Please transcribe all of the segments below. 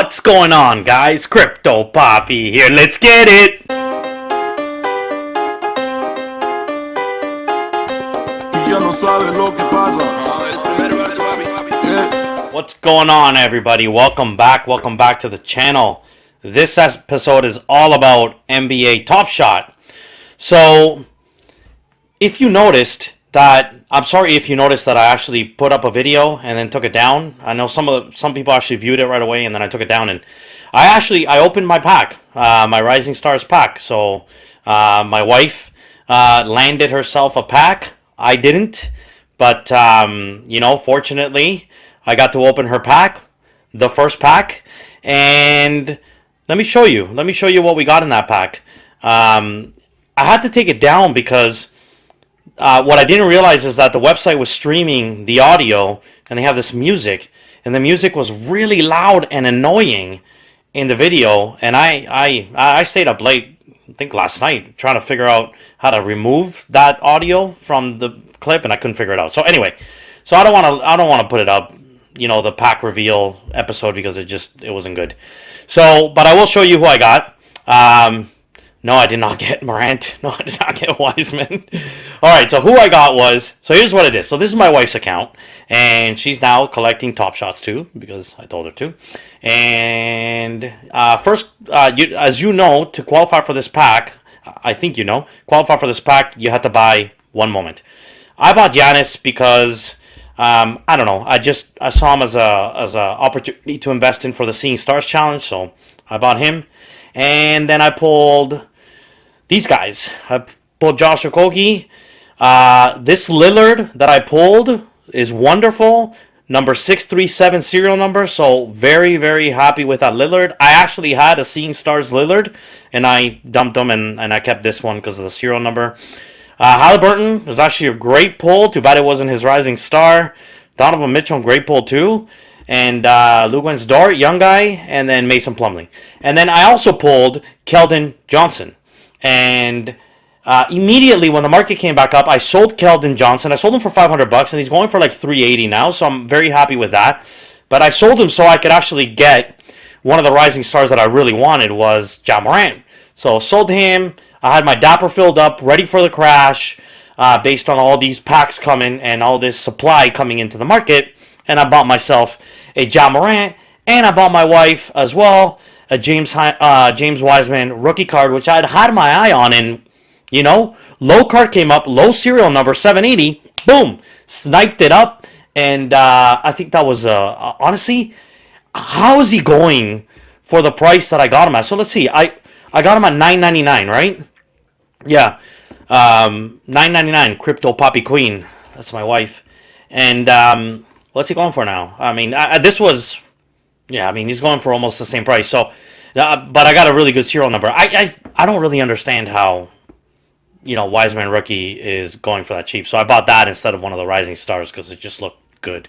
What's going on, guys? Crypto Poppy here. Let's get it! What's going on, everybody? Welcome back to the channel. This episode is all about NBA Top Shot. So, if you noticed that, I'm sorry if you noticed that I actually put up a video and then took it down. I know some people actually viewed it right away and then I took it down, and I opened my pack, my Rising Stars pack. So my wife landed herself a pack. I didn't, but fortunately I got to open her pack, the first pack, and let me show you what we got in that pack. I had to take it down because what I didn't realize is that the website was streaming the audio, and they have this music, and the music was really loud and annoying in the video. And I stayed up late, I think last night, trying to figure out how to remove that audio from the clip, and I couldn't figure it out. So anyway, I don't want to put it up, the pack reveal episode, because it wasn't good. So, but I will show you who I got. No, I did not get Morant. No, I did not get Wiseman. All right, so who I got was... So here's what it is. So this is my wife's account, and she's now collecting Top Shots too, because I told her to. And first, as you know, to qualify for this pack, I think qualify for this pack, you have to buy one moment. I bought Giannis because... I don't know. I saw him as a opportunity to invest in for the Seeing Stars Challenge, so I bought him. And then I pulled these guys. I pulled Josh Okogie. This Lillard that I pulled is wonderful. Number 637 serial number. So very, very happy with that Lillard. I actually had a Seeing Stars Lillard, and I dumped him, and I kept this one because of the serial number. Halliburton was actually a great pull. Too bad it wasn't his Rising Star. Donovan Mitchell, great pull too. And Luguentz Dort, young guy, and then Mason Plumlee. And then I also pulled Keldon Johnson. And immediately when the market came back up, I sold Keldon Johnson. I sold him for $500, and he's going for like $380 now, so I'm very happy with that. But I sold him so I could actually get one of the Rising Stars that I really wanted, was Ja Morant. So sold him. I had my Dapper filled up, ready for the crash, based on all these packs coming and all this supply coming into the market. And I bought myself a Ja Morant, and I bought my wife as well a James Wiseman rookie card, which I'd had my eye on, and low card came up, low serial number 780, boom, sniped it up, and I think that was honestly, how is he going for the price that I got him at? So let's see, I got him at $9.99, right? Yeah, $9.99. Crypto Poppy Queen, that's my wife, and what's he going for now? I mean, this was, he's going for almost the same price. So, but I got a really good serial number. I don't really understand how, Wiseman rookie is going for that cheap. So I bought that instead of one of the Rising Stars because it just looked good.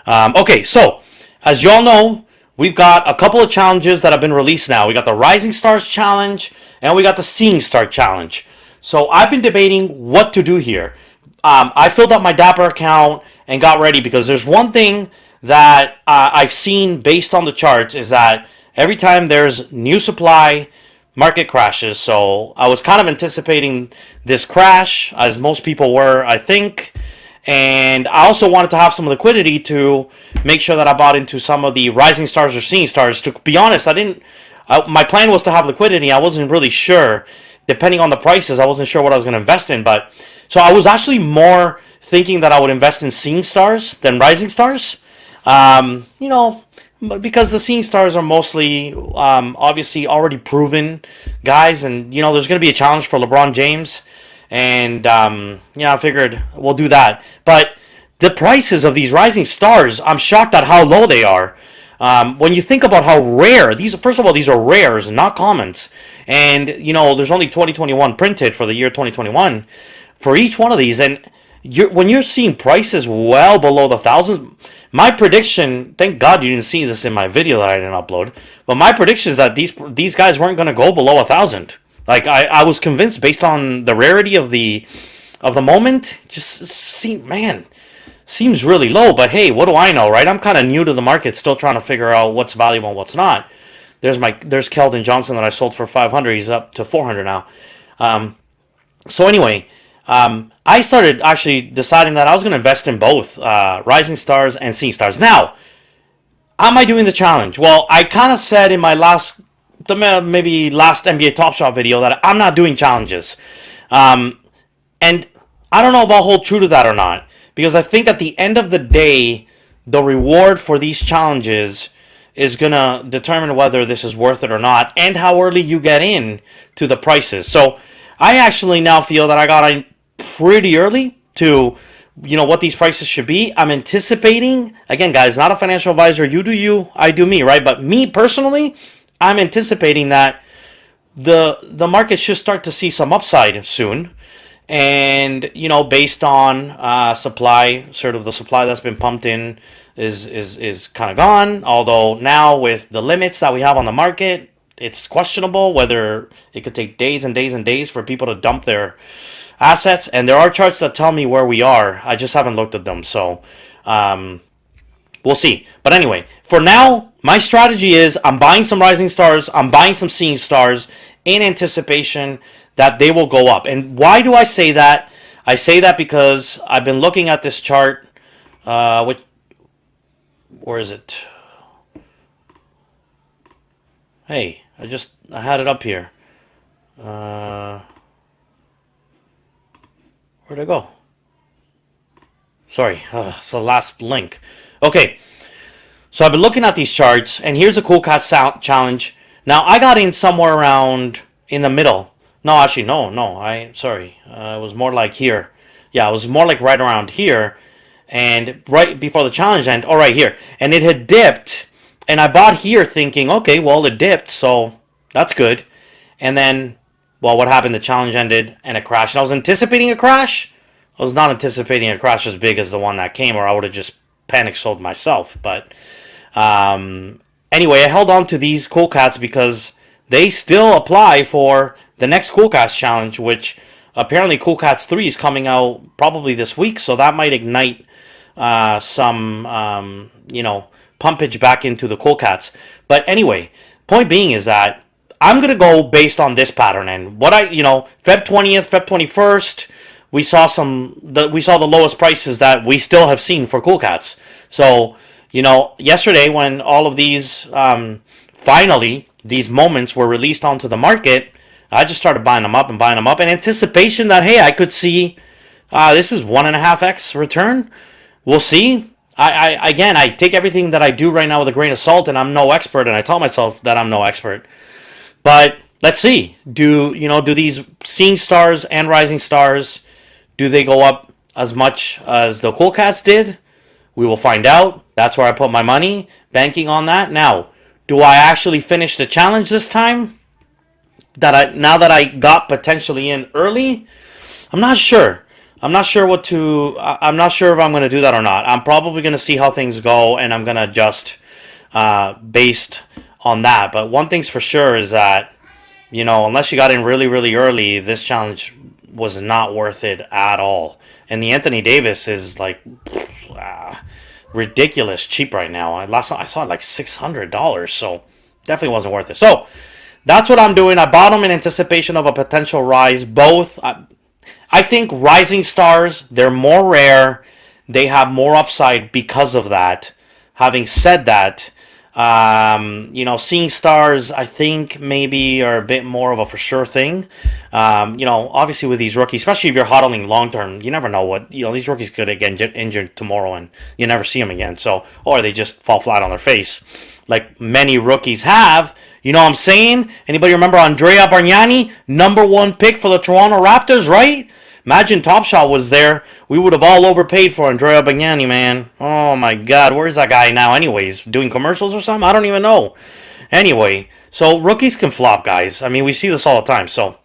Okay, so as you all know, we've got a couple of challenges that have been released now. We got the Rising Stars Challenge and we got the Seeing Star Challenge. So I've been debating what to do here. I filled up my Dapper account and got ready, because there's one thing that I've seen based on the charts, is that every time there's new supply, market crashes. So I was kind of anticipating this crash, as most people were, I think. And I also wanted to have some liquidity to make sure that I bought into some of the Rising Stars or Seeing Stars. To be honest, my plan was to have liquidity. I wasn't really sure. Depending on the prices, I wasn't sure what I was going to invest in. But so I was actually more thinking that I would invest in Seeing Stars than Rising Stars. Because the Seeing Stars are mostly, obviously already proven guys. And, there's going to be a challenge for LeBron James. And, I figured we'll do that. But the prices of these Rising Stars, I'm shocked at how low they are. When you think about how rare, first of all, these are rares, not commons. And, there's only 2021 printed for the year 2021 for each one of these. And when you're seeing prices well below the thousands, my prediction, thank God you didn't see this in my video that I didn't upload, but my prediction is that these guys weren't going to go below 1,000. Like, I was convinced based on the rarity of the moment. Just see, man, seems really low, but hey, what do I know, right? I'm kind of new to the market, still trying to figure out what's valuable and what's not. There's Keldon Johnson that I sold for 500. He's up to 400 now. So anyway, I started actually deciding that I was going to invest in both Rising Stars and Seeing Stars. Now, am I doing the challenge? Well, I kind of said in my last NBA Top Shot video that I'm not doing challenges. And I don't know if I'll hold true to that or not. Because I think at the end of the day, the reward for these challenges is going to determine whether this is worth it or not, and how early you get in to the prices. So I actually now feel that I got in pretty early to, what these prices should be. I'm anticipating, again, guys, not a financial advisor. You do you, I do me, right? But me personally, I'm anticipating that the market should start to see some upside soon. And, based on supply, sort of the supply that's been pumped in is kind of gone. Although now with the limits that we have on the market, it's questionable whether it could take days and days and days for people to dump their assets. And there are charts that tell me where we are. I just haven't looked at them. So we'll see. But anyway, for now, my strategy is I'm buying some Rising Stars. I'm buying some Seeing Stars in anticipation that they will go up. And why do I say that? I say that because I've been looking at this chart. Where is it? Hey, I had it up here. Where'd it go? Sorry, it's the last link. Okay, so I've been looking at these charts, and here's a Cool Cats challenge. Now, I got in somewhere around in the middle. No, actually, no. It was more like here. Yeah, it was more like right around here. And right before the challenge ended, right here. And it had dipped. And I bought here thinking, okay, well, it dipped, so that's good. And then, well, what happened? The challenge ended and it crashed. And I was anticipating a crash. I was not anticipating a crash as big as the one that came, or I would have just panic sold myself. But anyway, I held on to these Cool Cats because they still apply for the next Cool Cats challenge, which apparently Cool Cats 3 is coming out probably this week, so that might ignite some, pumpage back into the Cool Cats. But anyway, point being is that I'm going to go based on this pattern. And what Feb 20th, Feb 21st, we saw the lowest prices that we still have seen for Cool Cats. So, yesterday when all of these, finally, these moments were released onto the market, I just started buying them up in anticipation that, hey, I could see this is 1.5x return. We'll see. I take everything that I do right now with a grain of salt, and I'm no expert, and I tell myself that I'm no expert. But let's see. Do these Seeing Stars and Rising Stars, do they go up as much as the Cool Cats did? We will find out. That's where I put my money, banking on that. Now, do I actually finish the challenge this time? Now that I got potentially in early, I'm not sure. I'm not sure if I'm going to do that or not. I'm probably going to see how things go, and I'm going to adjust based on that. But one thing's for sure is that, unless you got in really, really early, this challenge was not worth it at all. And the Anthony Davis is like ridiculous cheap right now. Last time I saw it like $600, so definitely wasn't worth it. So that's what I'm doing. I bought them in anticipation of a potential rise. Both, I think Rising Stars, they're more rare. They have more upside because of that. Having said that, Seeing Stars, I think maybe are a bit more of a for sure thing. Obviously with these rookies, especially if you're hodling long term, you never know what, these rookies could get injured tomorrow and you never see them again. So, or they just fall flat on their face, like many rookies have. You know what I'm saying? Anybody remember Andrea Bargnani, #1 pick for the Toronto Raptors, right? Imagine Top Shot was there. We would have all overpaid for Andrea Bargnani, man. Oh my God, where's that guy now anyways? Doing commercials or something? I don't even know. Anyway, so rookies can flop, guys. I mean, we see this all the time. So,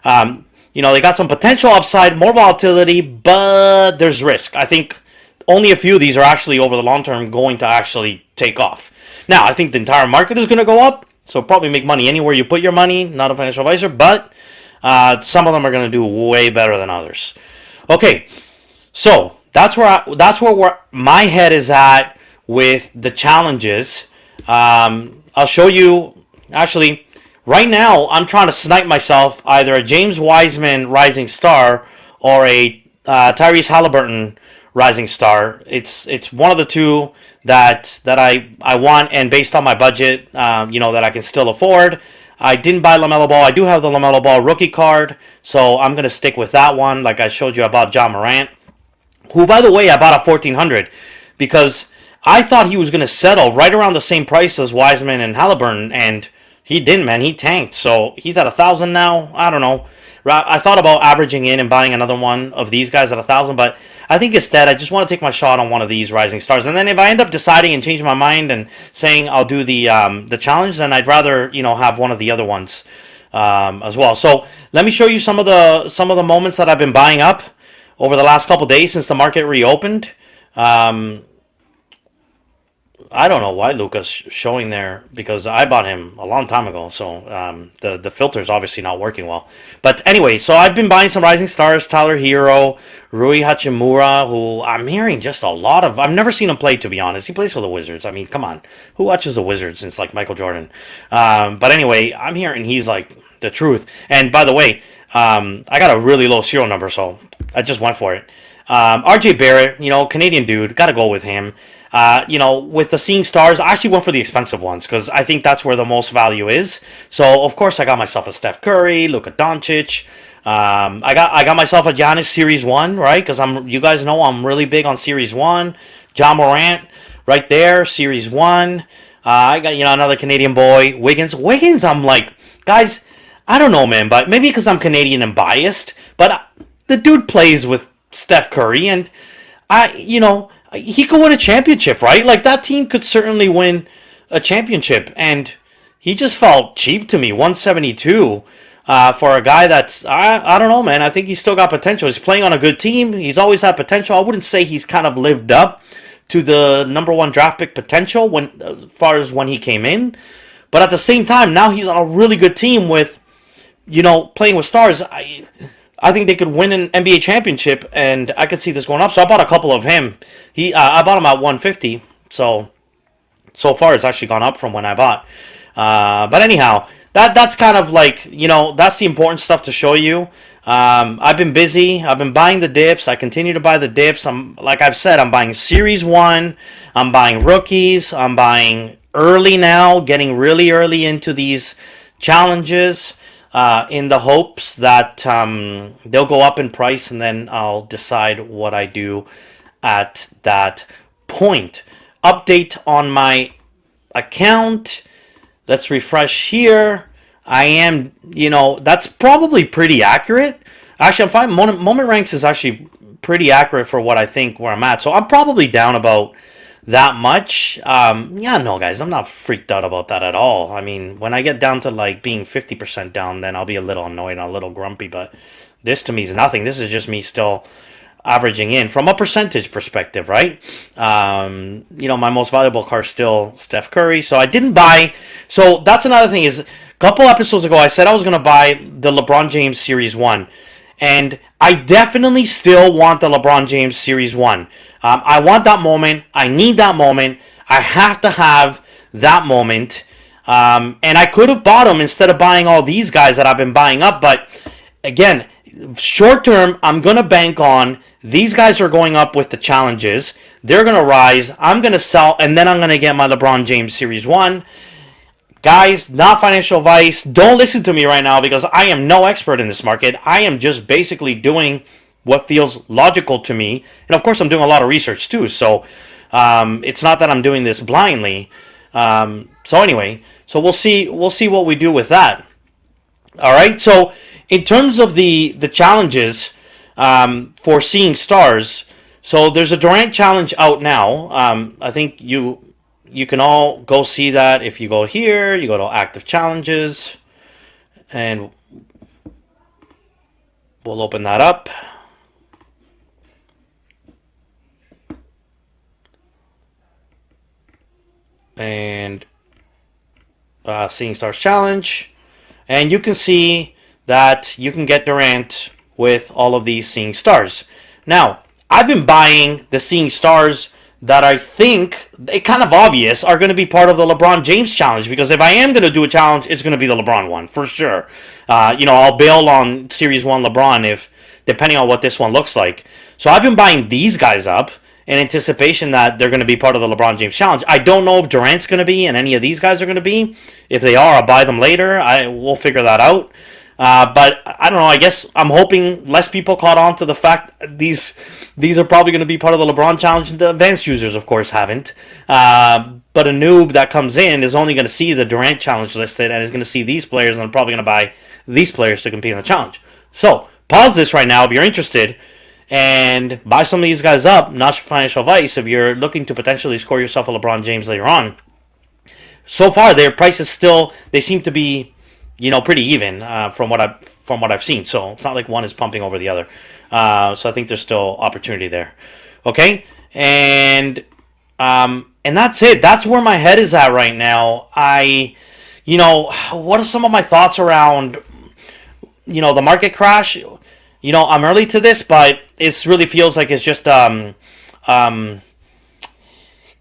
they got some potential upside, more volatility, but there's risk. I think only a few of these are actually over the long term going to actually take off. Now, I think the entire market is going to go up. So probably make money anywhere you put your money. Not a financial advisor, but some of them are going to do way better than others. Okay, so That's where my head is at with the challenges. I'll show you. Actually, right now I'm trying to snipe myself either a James Wiseman Rising Star or a Tyrese Halliburton Rising Star. It's one of the two that I want, and based on my budget, that I can still afford. I didn't buy LaMelo Ball. I do have the LaMelo Ball rookie card, so I'm gonna stick with that one. Like I showed you about John Morant, who, by the way, I bought at 1,400 because I thought he was going to settle right around the same price as Wiseman and Halliburton, and he didn't, man. He tanked. So he's at 1,000 now. I don't know. I thought about averaging in and buying another one of these guys at 1,000, but I think instead I just want to take my shot on one of these rising stars. And then if I end up deciding and changing my mind and saying I'll do the challenge, then I'd rather have one of the other ones as well. So let me show you some of the moments that I've been buying up over the last couple days since the market reopened. I don't know why Luka's showing there because I bought him a long time ago. So the filter is obviously not working well. But anyway, so I've been buying some rising stars: Tyler Hero, Rui Hachimura, who I'm hearing just a lot of. I've never seen him play, to be honest. He plays for the Wizards. I mean, come on, who watches the Wizards since like Michael Jordan? But anyway, I'm hearing he's like the truth. And by the way, I got a really low serial number, so I just went for it. RJ Barrett, Canadian dude, got to go with him. With the Seeing Stars, I actually went for the expensive ones because I think that's where the most value is. So of course I got myself a Steph Curry, Luka Doncic. I got myself a Giannis Series 1, right? Because you guys know I'm really big on Series 1. John Morant, right there, Series 1. I got another Canadian boy, Wiggins. I'm like, guys, I don't know, man, but maybe because I'm Canadian and biased, but the dude plays with Steph Curry, and he could win a championship, right? Like that team could certainly win a championship, and he just felt cheap to me, 172 for a guy that's I don't know, man. I think he's still got potential. He's playing on a good team. He's always had potential. I wouldn't say he's kind of lived up to the number one draft pick potential as far as when he came in, but at the same time, now he's on a really good team with playing with stars. I think they could win an NBA championship, and I could see this going up. So I bought a couple of him. I bought him at 150. So far it's actually gone up from when I bought. But anyhow, that's kind of like that's the important stuff to show you. I've been busy. I've been buying the dips. I continue to buy the dips. Like I've said, I'm buying Series 1. I'm buying rookies. I'm buying early now, getting really early into these challenges. In the hopes that they'll go up in price, and then I'll decide what I do at that point. Update on my account. Let's refresh here. I am, that's probably pretty accurate. Actually, I'm fine. Moment Ranks is actually pretty accurate for what I think where I'm at. So I'm probably down about that much. No, guys, I'm not freaked out about that at all. I mean, when I get down to like being 50% down, then I'll be a little annoyed and a little grumpy, but this to me is nothing. This is just me still averaging in from a percentage perspective, right? My most valuable card is still Steph Curry, so I didn't buy. So that's another thing is a couple episodes ago, I said I was going to buy the LeBron James Series 1. And I definitely still want the LeBron James Series 1. I want that moment. I need that moment. I have to have that moment. And I could have bought them instead of buying all these guys that I've been buying up. But again, short term, I'm going to bank on these guys are going up with the challenges. They're going to rise. I'm going to sell. And then I'm going to get my LeBron James Series 1. Guys, not financial advice. Don't listen to me right now because I am no expert in this market. I am just basically doing what feels logical to me. And of course, I'm doing a lot of research too. So it's not that I'm doing this blindly. So anyway, so we'll see what we do with that. All right. So in terms of the challenges for Seeing Stars, so there's a Durant challenge out now. I think you can all go see that if you go here, you go to active challenges, and we'll open that up. And Seeing Stars challenge, and you can see that you can get Durant with all of these Seeing Stars. Now, I've been buying the Seeing Stars that I think it kind of obvious are going to be part of the LeBron James challenge, because if I am going to do a challenge, it's going to be the LeBron one for sure. I'll bail on Series 1 LeBron if depending on what this one looks like. So I've been buying these guys up in anticipation that they're going to be part of the LeBron James challenge. I don't know if Durant's going to be and any of these guys are going to be. If they are, I'll buy them later. We'll figure that out. But I don't know. I guess I'm hoping less people caught on to the fact these are probably going to be part of the LeBron challenge. The advanced users, of course, haven't. But a noob that comes in is only going to see the Durant challenge listed and is going to see these players and probably going to buy these players to compete in the challenge. So pause this right now if you're interested and buy some of these guys up. Not financial advice if you're looking to potentially score yourself a LeBron James later on. So far, their prices they seem to be pretty even from what I've seen. So it's not like one is pumping over the other. So I think there's still opportunity there. Okay, and that's it. That's where my head is at right now. What are some of my thoughts around the market crash? I'm early to this, but it really feels like it's just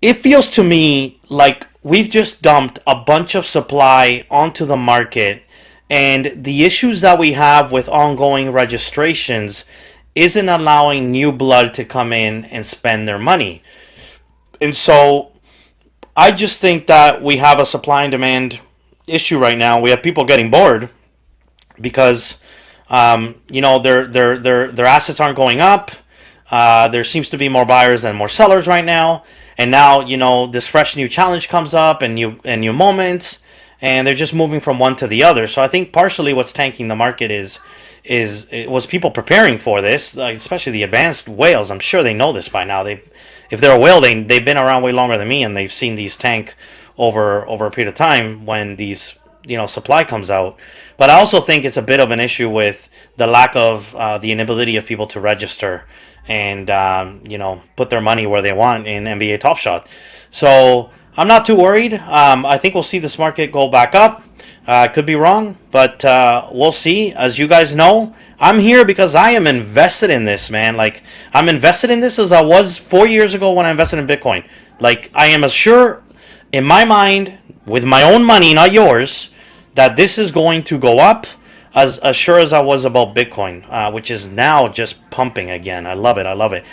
it feels to me like we've just dumped a bunch of supply onto the market, and the issues that we have with ongoing registrations isn't allowing new blood to come in and spend their money. And so I just think that we have a supply and demand issue right now. We have people getting bored because their assets aren't going up. There seems to be more buyers than more sellers right now. And now, this fresh new challenge comes up and new moments, and they're just moving from one to the other. So I think partially what's tanking the market was people preparing for this, especially the advanced whales. I'm sure they know this by now. If they're a whale, they've been around way longer than me, and they've seen these tank over a period of time when these supply comes out. But I also think it's a bit of an issue with the lack of the inability of people to register and put their money where they want in NBA Top Shot. So I'm not too worried. I think we'll see this market go back up. Could be wrong, but we'll see. As you guys know, I'm here because I am invested in this, man. Like, I'm invested in this as I was 4 years ago when I invested in Bitcoin. Like, I am as sure in my mind, with my own money, not yours, that this is going to go up as sure as I was about Bitcoin, which is now just pumping again. I love it.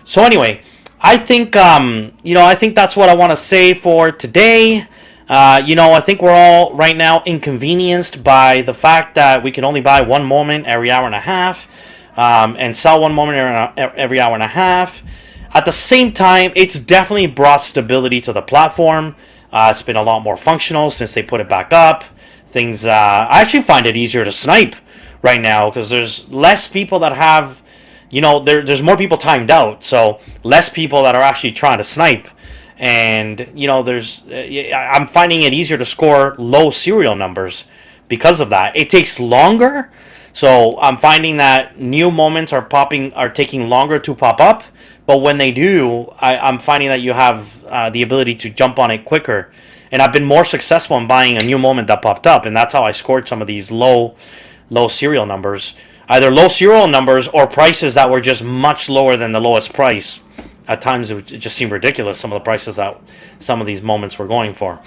So anyway, I think I think that's what I want to say for today. I think we're all right now inconvenienced by the fact that we can only buy one moment every hour and a half, and sell one moment every hour and a half. At the same time, it's definitely brought stability to the platform. It's been a lot more functional since they put it back up. Things, I actually find it easier to snipe right now because there's less people that have, there's more people timed out, so less people that are actually trying to snipe. And, I'm finding it easier to score low serial numbers because of that. It takes longer, so I'm finding that new moments are taking longer to pop up, but when they do, I'm finding that you have the ability to jump on it quicker. And I've been more successful in buying a new moment that popped up, and that's how I scored some of these low serial numbers. Either low serial numbers or prices that were just much lower than the lowest price. At times, it just seemed ridiculous, some of the prices that some of these moments were going for.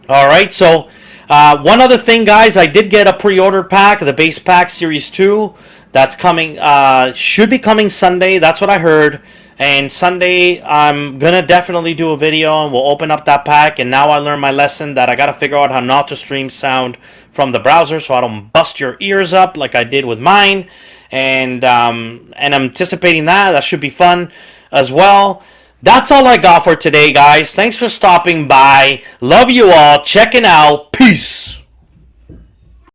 All right, so one other thing, guys. I did get a pre-order pack, the base pack Series 2. That's coming, should be coming Sunday. That's what I heard. And Sunday, I'm going to definitely do a video and we'll open up that pack. And now I learned my lesson that I got to figure out how not to stream sound from the browser so I don't bust your ears up like I did with mine. And I'm anticipating that. That should be fun as well. That's all I got for today, guys. Thanks for stopping by. Love you all. Checking out. Peace.